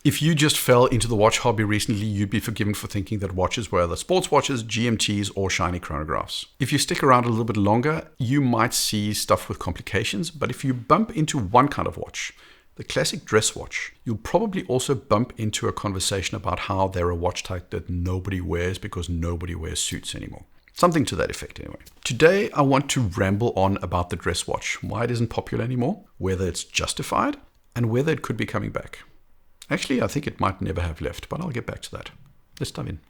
If you just fell into the watch hobby recently, you'd be forgiven for thinking that watches were either sports watches, GMTs, or shiny chronographs. If you stick around a little bit longer, you might see stuff with complications, but if you bump into one kind of watch, the classic dress watch, you'll probably also bump into a conversation about how they're a watch type that nobody wears because nobody wears suits anymore. Something to that effect anyway. Today, I want to ramble on about the dress watch, why it isn't popular anymore, whether it's justified, and whether it could be coming back. Actually, I think it might never have left, but I'll get back to that. Let's dive in.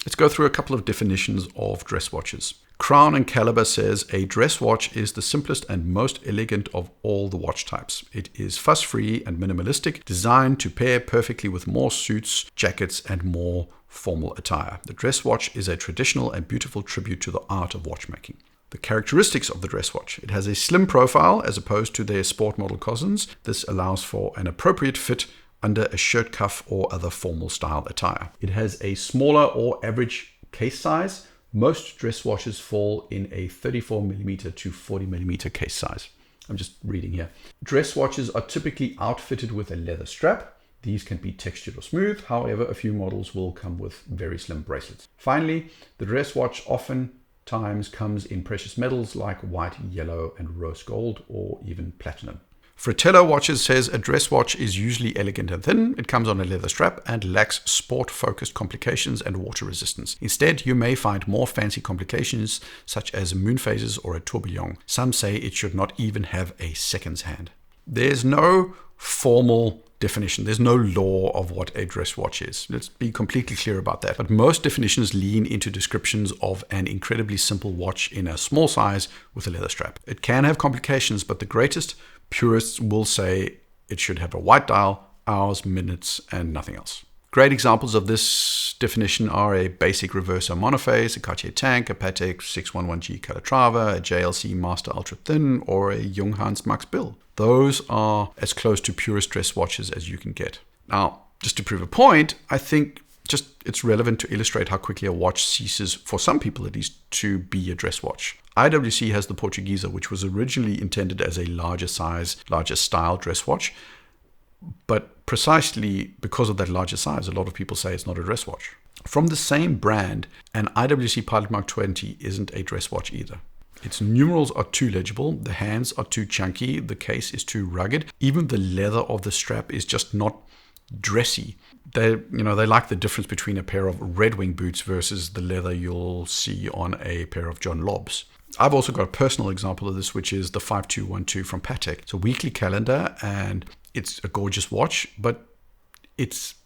Let's go through a couple of definitions of dress watches. Crown and Caliber says a dress watch is the simplest and most elegant of all the watch types. It is fuss-free and minimalistic, designed to pair perfectly with more suits, jackets, and more formal attire. The dress watch is a traditional and beautiful tribute to the art of watchmaking. The characteristics of the dress watch. It has a slim profile as opposed to their sport model cousins. This allows for an appropriate fit under a shirt cuff or other formal style attire. It has a smaller or average case size. Most dress watches fall in a 34mm to 40mm case size. I'm just reading here. Dress watches are typically outfitted with a leather strap. These can be textured or smooth. However, a few models will come with very slim bracelets. Finally, the dress watch often times comes in precious metals like white, yellow, and rose gold, or even platinum. Fratello Watches says a dress watch is usually elegant and thin. It comes on a leather strap and lacks sport-focused complications and water resistance. Instead, you may find more fancy complications such as moon phases or a tourbillon. Some say it should not even have a seconds hand. There's no formal definition. There's no law of what a dress watch is. Let's be completely clear about that. But most definitions lean into descriptions of an incredibly simple watch in a small size with a leather strap. It can have complications, but the greatest purists will say it should have a white dial, hours, minutes, and nothing else. Great examples of this definition are a basic reverso monophase, a Cartier Tank, a Patek 611G Calatrava, a JLC Master Ultra Thin, or a Junghans Max Bill. Those are as close to purist dress watches as you can get. Now, just to prove a point, I think it's relevant to illustrate how quickly a watch ceases, for some people at least, to be a dress watch. IWC has the Portuguesa, which was originally intended as a larger size, larger style dress watch. But precisely because of that larger size, a lot of people say it's not a dress watch. From the same brand, an IWC Pilot Mark 20 isn't a dress watch either. Its numerals are too legible, the hands are too chunky, the case is too rugged. Even the leather of the strap is just not dressy. They like the difference between a pair of Red Wing boots versus the leather you'll see on a pair of John Lobs. I've also got a personal example of this, which is the 5212 from Patek. It's a weekly calendar and it's a gorgeous watch, but it's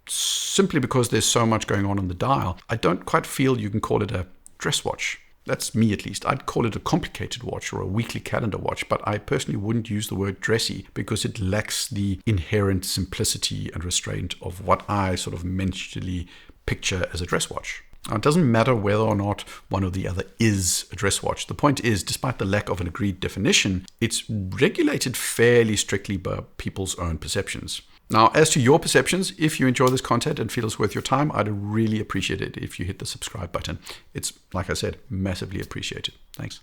simply because there's so much going on the dial. I don't quite feel you can call it a dress watch. That's me at least. I'd call it a complicated watch or a weekly calendar watch, but I personally wouldn't use the word dressy because it lacks the inherent simplicity and restraint of what I sort of mentally picture as a dress watch. Now, it doesn't matter whether or not one or the other is a dress watch. The point is, despite the lack of an agreed definition, it's regulated fairly strictly by people's own perceptions. Now, as to your perceptions, if you enjoy this content and feel it's worth your time, I'd really appreciate it if you hit the subscribe button. It's, like I said, massively appreciated. Thanks.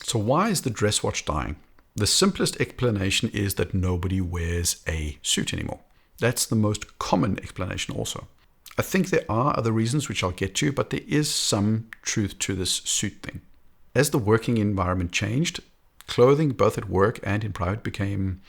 So why is the dress watch dying? The simplest explanation is that nobody wears a suit anymore. That's the most common explanation also. I think there are other reasons which I'll get to, but there is some truth to this suit thing. As the working environment changed, clothing both at work and in private became,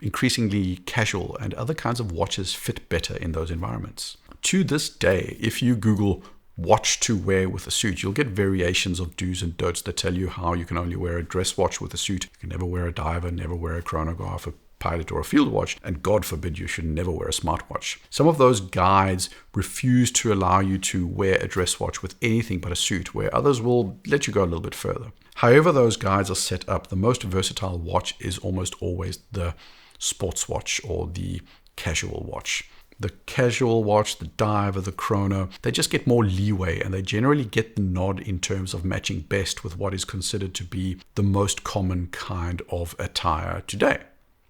increasingly casual, and other kinds of watches fit better in those environments. To this day, if you Google watch to wear with a suit, you'll get variations of do's and don'ts that tell you how you can only wear a dress watch with a suit. You can never wear a diver, never wear a chronograph, a pilot or a field watch, and God forbid you should never wear a smartwatch. Some of those guides refuse to allow you to wear a dress watch with anything but a suit, where others will let you go a little bit further. However those guides are set up, the most versatile watch is almost always the sports watch or the casual watch. The casual watch, the diver, the chrono, they just get more leeway and they generally get the nod in terms of matching best with what is considered to be the most common kind of attire today.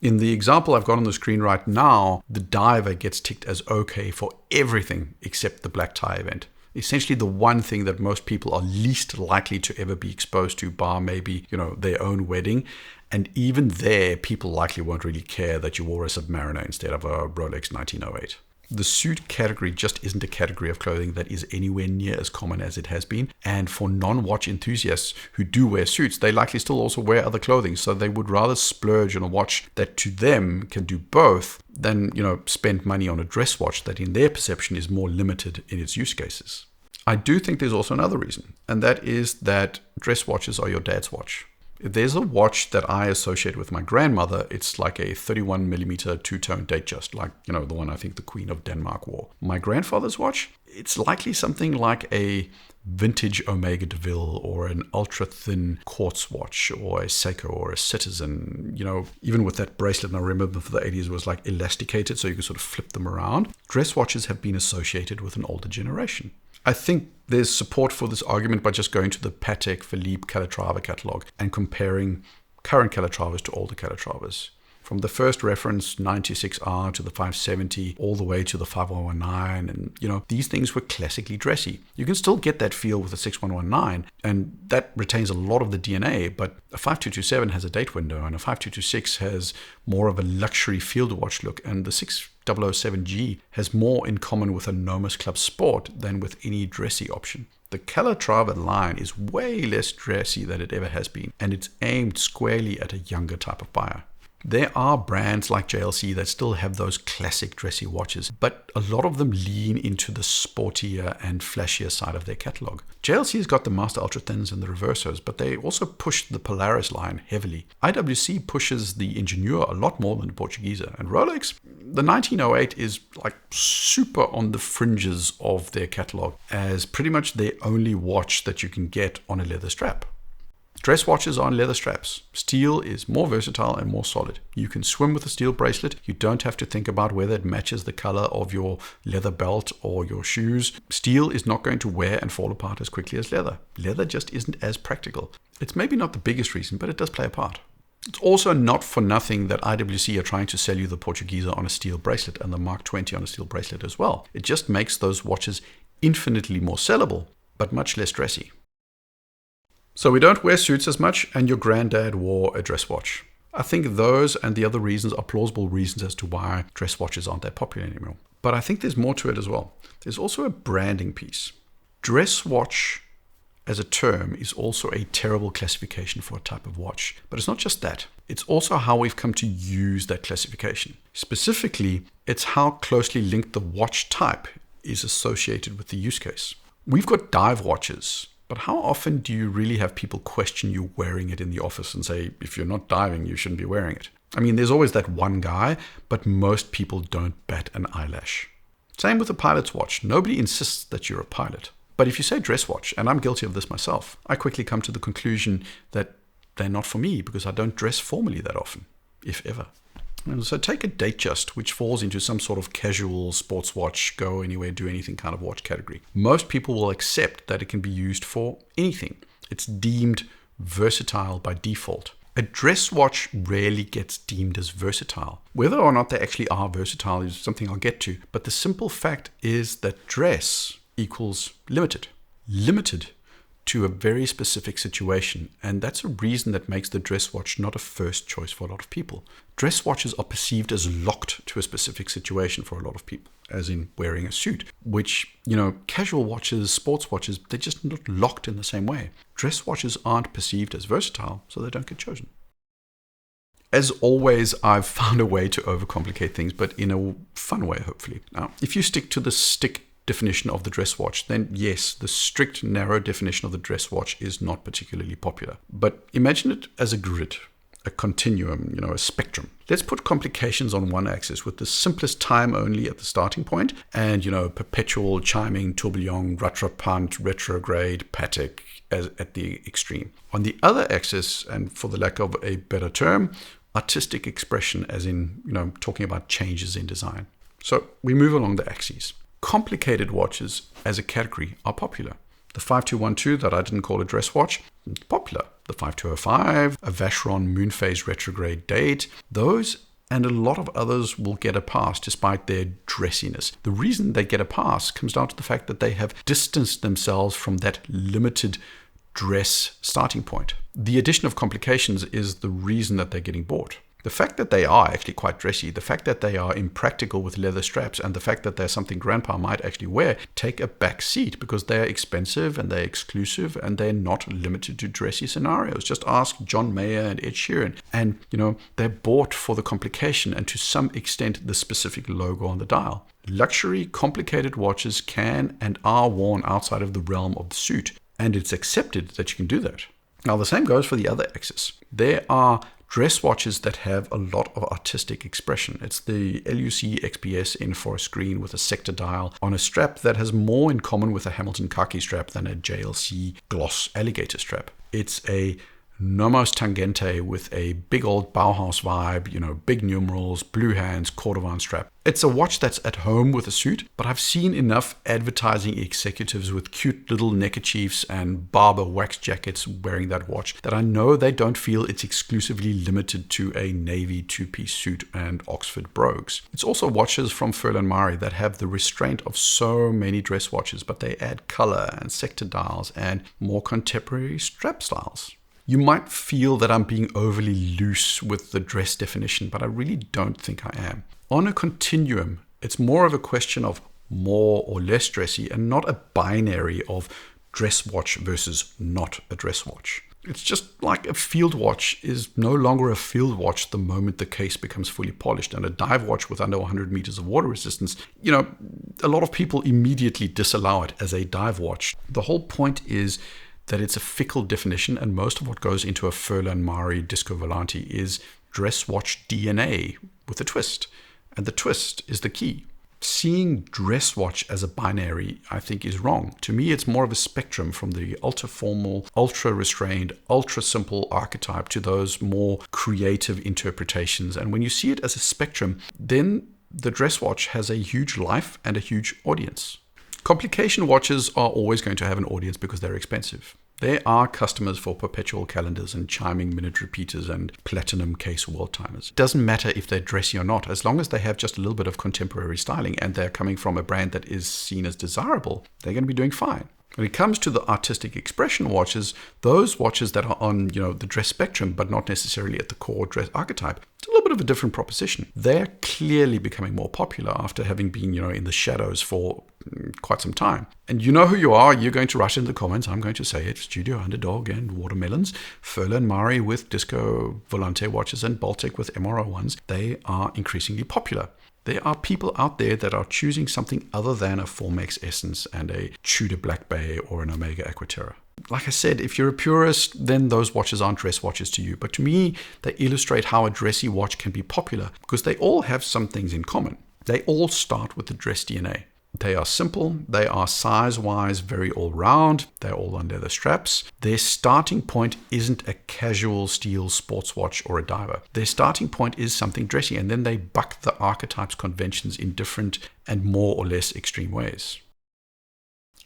In the example I've got on the screen right now, the diver gets ticked as okay for everything except the black tie event. Essentially the one thing that most people are least likely to ever be exposed to, bar maybe, their own wedding. And even there, people likely won't really care that you wore a Submariner instead of a Rolex 1908. The suit category just isn't a category of clothing that is anywhere near as common as it has been. And for non-watch enthusiasts who do wear suits, they likely still also wear other clothing. So they would rather splurge on a watch that to them can do both than, spend money on a dress watch that in their perception is more limited in its use cases. I do think there's also another reason, and that is that dress watches are your dad's watch. If there's a watch that I associate with my grandmother, it's like a 31mm two-tone Datejust, like, the one I think the Queen of Denmark wore. My grandfather's watch, it's likely something like a vintage Omega DeVille or an ultra-thin quartz watch or a Seiko or a Citizen. Even with that bracelet, and I remember for the 80s it was like elasticated so you could sort of flip them around. Dress watches have been associated with an older generation. I think there's support for this argument by just going to the Patek Philippe Calatrava catalog and comparing current Calatravas to older Calatravas. From the first reference 96R to the 570 all the way to the 5119, and these things were classically dressy. You can still get that feel with the 6119, and that retains a lot of the DNA, but a 5227 has a date window, and a 5226 has more of a luxury field watch look, and the 6007G has more in common with a Nomus Club Sport than with any dressy option. The Calatrava line is way less dressy than it ever has been, and it's aimed squarely at a younger type of buyer. There are brands like JLC that still have those classic dressy watches, but a lot of them lean into the sportier and flashier side of their catalog. JLC has got the Master Ultra Thins and the Reversos, but they also push the Polaris line heavily. IWC pushes the Ingenieur a lot more than the Portuguese, and Rolex, the 1908 is like super on the fringes of their catalog as pretty much their only watch that you can get on a leather strap. Dress watches are on leather straps. Steel is more versatile and more solid. You can swim with a steel bracelet. You don't have to think about whether it matches the color of your leather belt or your shoes. Steel is not going to wear and fall apart as quickly as leather. Leather just isn't as practical. It's maybe not the biggest reason, but it does play a part. It's also not for nothing that IWC are trying to sell you the Portuguese on a steel bracelet and the Mark 20 on a steel bracelet as well. It just makes those watches infinitely more sellable, but much less dressy. So we don't wear suits as much, and your granddad wore a dress watch. I think those and the other reasons are plausible reasons as to why dress watches aren't that popular anymore. But I think there's more to it as well. There's also a branding piece. Dress watch as a term is also a terrible classification for a type of watch. But it's not just that. It's also how we've come to use that classification. Specifically, it's how closely linked the watch type is associated with the use case. We've got dive watches. But how often do you really have people question you wearing it in the office and say, if you're not diving, you shouldn't be wearing it? I mean, there's always that one guy, but most people don't bat an eyelash. Same with a pilot's watch. Nobody insists that you're a pilot. But if you say dress watch, and I'm guilty of this myself, I quickly come to the conclusion that they're not for me because I don't dress formally that often, if ever. And so take a Datejust, which falls into some sort of casual sports watch, go anywhere, do anything kind of watch category. Most people will accept that it can be used for anything. It's deemed versatile by default. A dress watch rarely gets deemed as versatile. Whether or not they actually are versatile is something I'll get to, but the simple fact is that dress equals limited. Limited to a very specific situation, and that's a reason that makes the dress watch not a first choice for a lot of people. Dress watches are perceived as locked to a specific situation for a lot of people, as in wearing a suit, which, casual watches, sports watches, they're just not locked in the same way. Dress watches aren't perceived as versatile, so they don't get chosen. As always, I've found a way to overcomplicate things, but in a fun way, hopefully. Now, if you stick to the definition of the dress watch, then yes, the strict, narrow definition of the dress watch is not particularly popular. But imagine it as a grid, a continuum, a spectrum. Let's put complications on one axis with the simplest time only at the starting point and, perpetual chiming, tourbillon, rattrapant, retrograde, Patek at the extreme. On the other axis, and for the lack of a better term, artistic expression, as in, talking about changes in design. So we move along the axes. Complicated watches as a category are popular. The 5212 that I didn't call a dress watch, popular. The 5205, a Vacheron Moonphase retrograde date, those and a lot of others will get a pass despite their dressiness. The reason they get a pass comes down to the fact that they have distanced themselves from that limited dress starting point. The addition of complications is the reason that they're getting bought. The fact that they are actually quite dressy, the fact that they are impractical with leather straps, and the fact that they're something grandpa might actually wear take a back seat because they're expensive and they're exclusive and they're not limited to dressy scenarios. Just ask John Mayer and Ed Sheeran. And, they're bought for the complication and to some extent the specific logo on the dial. Luxury, complicated watches can and are worn outside of the realm of the suit, and it's accepted that you can do that. Now, the same goes for the other axis. There are dress watches that have a lot of artistic expression. It's the LUC XPS in forest green with a sector dial on a strap that has more in common with a Hamilton khaki strap than a JLC gloss alligator strap. It's a Nomos Tangente with a big old Bauhaus vibe, big numerals, blue hands, cordovan strap. It's a watch that's at home with a suit, but I've seen enough advertising executives with cute little neckerchiefs and barber wax jackets wearing that watch that I know they don't feel it's exclusively limited to a navy two-piece suit and Oxford brogues. It's also watches from Furlan Mari that have the restraint of so many dress watches, but they add color and sector dials and more contemporary strap styles. You might feel that I'm being overly loose with the dress definition, but I really don't think I am. On a continuum, it's more of a question of more or less dressy and not a binary of dress watch versus not a dress watch. It's just like a field watch is no longer a field watch the moment the case becomes fully polished, and a dive watch with under 100 meters of water resistance, a lot of people immediately disallow it as a dive watch. The whole point is that it's a fickle definition, and most of what goes into a Furlan Mari Disco Volante is dress watch DNA with a twist, and the twist is the key. Seeing dress watch as a binary, I think, is wrong. To me, it's more of a spectrum from the ultra-formal, ultra-restrained, ultra-simple archetype to those more creative interpretations. And when you see it as a spectrum, then the dress watch has a huge life and a huge audience. Complication watches are always going to have an audience because they're expensive. There are customers for perpetual calendars and chiming minute repeaters and platinum case world timers. It doesn't matter if they're dressy or not, as long as they have just a little bit of contemporary styling and they're coming from a brand that is seen as desirable, they're going to be doing fine. When it comes to the artistic expression watches, those watches that are on, the dress spectrum, but not necessarily at the core dress archetype, it's a little bit of a different proposition. They're clearly becoming more popular after having been, in the shadows for quite some time. And you know who you are. You're going to rush in the comments. I'm going to say it. Studio Underdog and Watermelons, Furlan Mari with Disco Volante watches and Baltic with MRO1s. They are increasingly popular. There are people out there that are choosing something other than a Formex Essence and a Tudor Black Bay or an Omega Aquaterra. Like I said, if you're a purist, then those watches aren't dress watches to you. But to me, they illustrate how a dressy watch can be popular because they all have some things in common. They all start with the dress DNA. They are simple, they are size-wise very all-round, they're all on leather straps. Their starting point isn't a casual steel sports watch or a diver. Their starting point is something dressy, and then they buck the archetypes conventions in different and more or less extreme ways.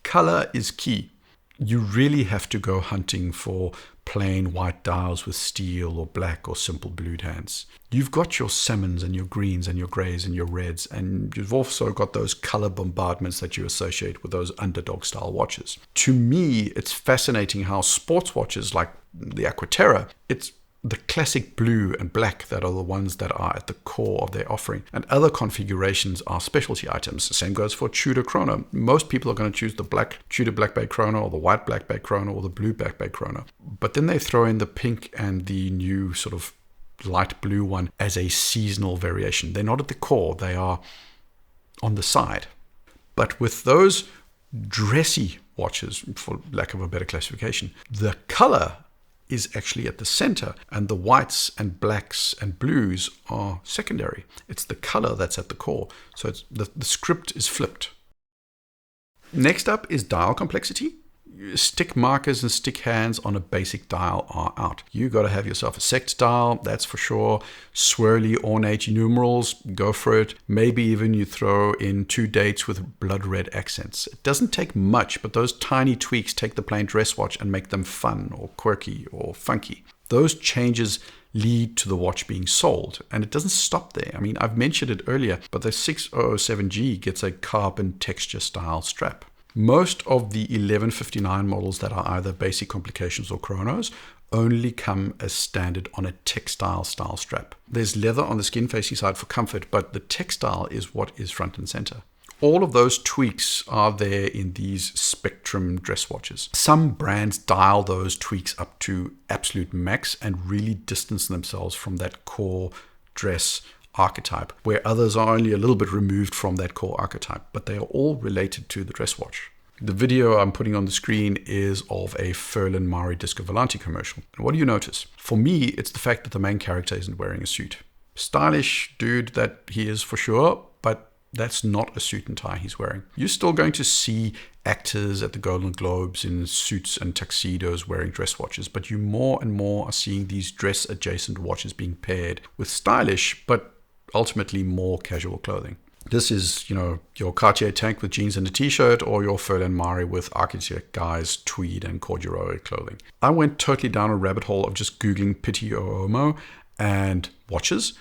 Color is key. You really have to go hunting for plain white dials with steel or black or simple blued hands. You've got your salmons and your greens and your grays and your reds, and you've also got those color bombardments that you associate with those underdog style watches. To me, it's fascinating how sports watches like the Aquaterra, it's the classic blue and black that are the ones that are at the core of their offering. And other configurations are specialty items. The same goes for Tudor Chrono. Most people are going to choose the black Tudor Black Bay Chrono or the white Black Bay Chrono or the blue Black Bay Chrono. But then they throw in the pink and the new sort of light blue one as a seasonal variation. They're not at the core. They are on the side. But with those dressy watches, for lack of a better classification, the color is actually at the center, and the whites and blacks and blues are secondary. It's the color that's at the core. So it's the script is flipped. Next up is dial complexity. Stick markers and stick hands on a basic dial are out. You got to have yourself a sect dial, that's for sure. Swirly, ornate numerals, go for it. Maybe even you throw in 2 dates with blood red accents. It doesn't take much, but those tiny tweaks take the plain dress watch and make them fun or quirky or funky. Those changes lead to the watch being sold, and it doesn't stop there. I mean, I've mentioned it earlier, but the 6007G gets a carbon texture style strap. Most of the 1159 models that are either basic complications or chronos only come as standard on a textile style strap. There's leather on the skin facing side for comfort, but the textile is what is front and center. All of those tweaks are there in these Spectrum dress watches. Some brands dial those tweaks up to absolute max and really distance themselves from that core dress archetype, where others are only a little bit removed from that core archetype, but they are all related to the dress watch. The video I'm putting on the screen is of a Furlan Mari Disco Volante commercial. And what do you notice? For me, it's the fact that the main character isn't wearing a suit. Stylish dude that he is for sure, but that's not a suit and tie he's wearing. You're still going to see actors at the Golden Globes in suits and tuxedos wearing dress watches, but you more and more are seeing these dress adjacent watches being paired with stylish, but ultimately more casual clothing. This is, your Cartier tank with jeans and a t-shirt, or your Furlan Mari with architect guys, tweed and corduroy clothing. I went totally down a rabbit hole of just Googling Pitti Uomo and watches,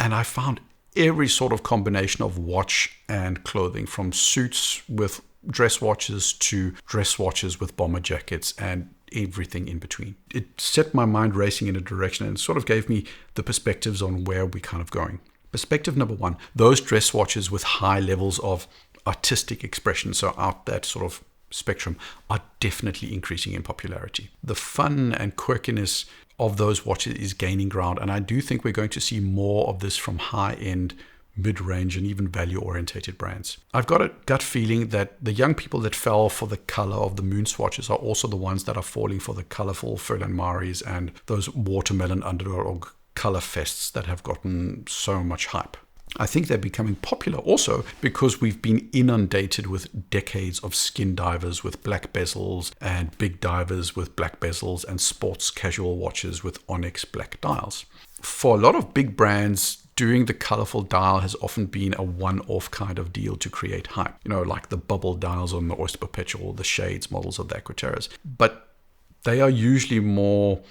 and I found every sort of combination of watch and clothing, from suits with dress watches to dress watches with bomber jackets and everything in between. It set my mind racing in a direction and sort of gave me the perspectives on where we're kind of going. Perspective number one, those dress watches with high levels of artistic expression, so out that sort of spectrum, are definitely increasing in popularity. The fun and quirkiness of those watches is gaining ground, and I do think we're going to see more of this from high-end, mid-range, and even value-orientated brands. I've got a gut feeling that the young people that fell for the color of the moon swatches are also the ones that are falling for the colorful Furlan Maris and those watermelon underdog color fests that have gotten so much hype. I think they're becoming popular also because we've been inundated with decades of skin divers with black bezels and big divers with black bezels and sports casual watches with onyx black dials. For a lot of big brands, doing the colorful dial has often been a one-off kind of deal to create hype. Like the bubble dials on the Oyster Perpetual, the shades models of the Aquaterras. But they are usually more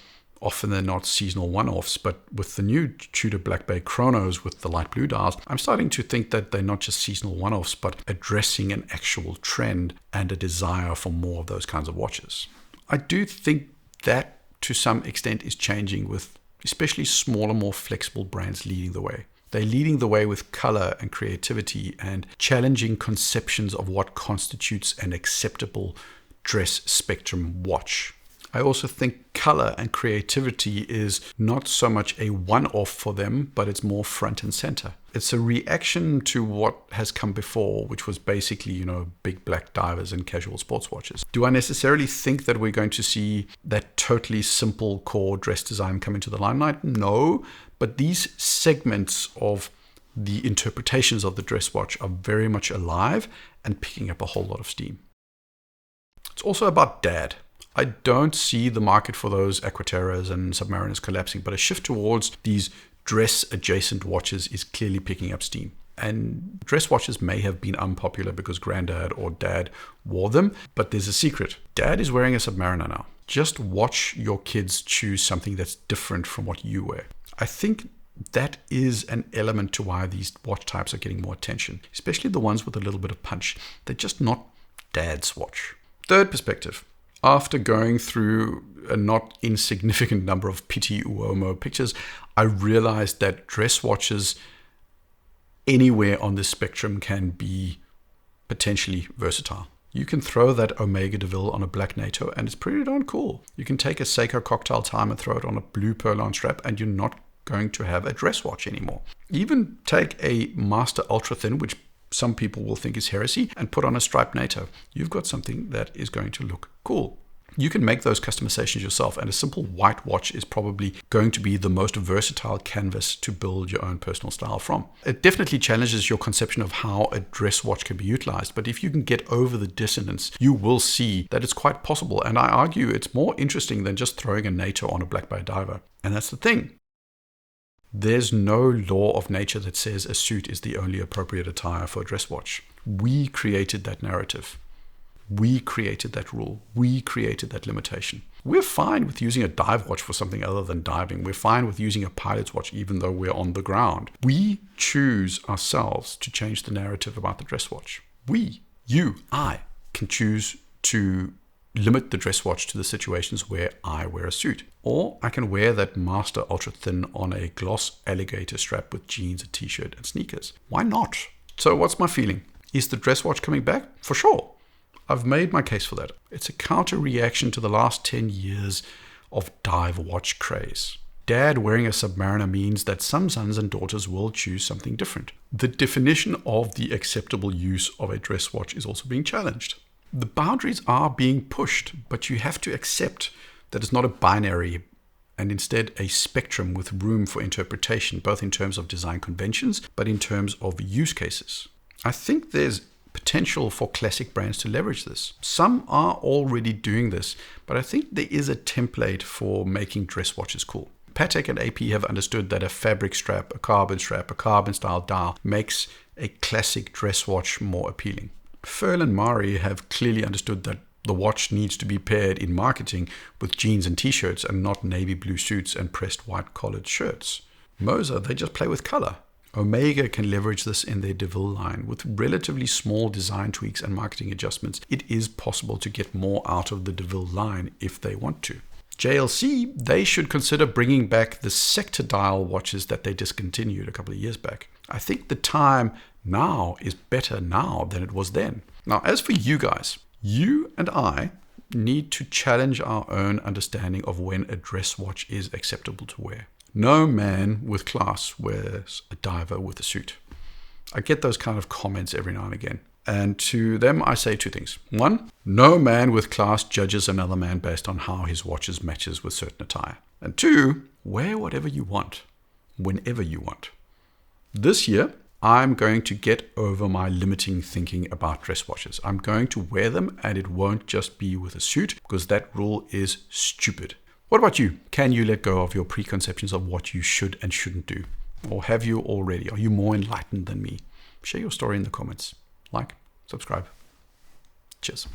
often than not seasonal one-offs, but with the new Tudor Black Bay Chronos with the light blue dials, I'm starting to think that they're not just seasonal one-offs, but addressing an actual trend and a desire for more of those kinds of watches. I do think that to some extent is changing, with especially smaller, more flexible brands leading the way. They're leading the way with color and creativity and challenging conceptions of what constitutes an acceptable dress spectrum watch. I also think color and creativity is not so much a one-off for them, but it's more front and center. It's a reaction to what has come before, which was basically, big black divers and casual sports watches. Do I necessarily think that we're going to see that totally simple core dress design come into the limelight? No, but these segments of the interpretations of the dress watch are very much alive and picking up a whole lot of steam. It's also about dad. I don't see the market for those Aquaterras and Submariners collapsing, but a shift towards these dress-adjacent watches is clearly picking up steam. And dress watches may have been unpopular because granddad or dad wore them, but there's a secret. Dad is wearing a Submariner now. Just watch your kids choose something that's different from what you wear. I think that is an element to why these watch types are getting more attention, especially the ones with a little bit of punch. They're just not dad's watch. Third perspective. After going through a not insignificant number of Pitti Uomo pictures, I realized that dress watches anywhere on this spectrum can be potentially versatile. You can throw that Omega DeVille on a black NATO and it's pretty darn cool. You can take a Seiko cocktail time and throw it on a blue Perlon strap and you're not going to have a dress watch anymore. Even take a Master Ultra Thin, which some people will think is heresy, and put on a striped NATO. You've got something that is going to look cool. You can make those customizations yourself, and a simple white watch is probably going to be the most versatile canvas to build your own personal style from. It definitely challenges your conception of how a dress watch can be utilized, but if you can get over the dissonance, you will see that it's quite possible, and I argue it's more interesting than just throwing a NATO on a Black Bay diver. And that's the thing. There's no law of nature that says a suit is the only appropriate attire for a dress watch. We created that narrative. We created that rule. We created that limitation. We're fine with using a dive watch for something other than diving. We're fine with using a pilot's watch even though we're on the ground. We choose ourselves to change the narrative about the dress watch. We, you, I. can choose to limit the dress watch to the situations where I wear a suit. Or I can wear that master ultra thin on a gloss alligator strap with jeans, a t-shirt and sneakers. Why not? So what's my feeling? Is the dress watch coming back? For sure. I've made my case for that. It's a counter reaction to the last 10 years of dive watch craze. Dad wearing a Submariner means that some sons and daughters will choose something different. The definition of the acceptable use of a dress watch is also being challenged. The boundaries are being pushed, but you have to accept that it's not a binary and instead a spectrum with room for interpretation, both in terms of design conventions, but in terms of use cases. I think there's potential for classic brands to leverage this. Some are already doing this, but I think there is a template for making dress watches cool. Patek and AP have understood that a fabric strap, a carbon style dial makes a classic dress watch more appealing. Furl and Mari have clearly understood that the watch needs to be paired in marketing with jeans and t-shirts and not navy blue suits and pressed white collared shirts. Moser, they just play with color. Omega can leverage this in their DeVille line. With relatively small design tweaks and marketing adjustments, it is possible to get more out of the DeVille line if they want to. JLC, they should consider bringing back the sector dial watches that they discontinued a couple of years back. I think the time now is better now than it was then. Now, as for you guys, you and I need to challenge our own understanding of when a dress watch is acceptable to wear. No man with class wears a diver with a suit. I get those kind of comments every now and again. And to them, I say two things. One, no man with class judges another man based on how his watches matches with certain attire. And two, wear whatever you want, whenever you want. This year, I'm going to get over my limiting thinking about dress watches. I'm going to wear them, and it won't just be with a suit, because that rule is stupid. What about you? Can you let go of your preconceptions of what you should and shouldn't do? Or have you already? Are you more enlightened than me? Share your story in the comments. Like, subscribe. Cheers.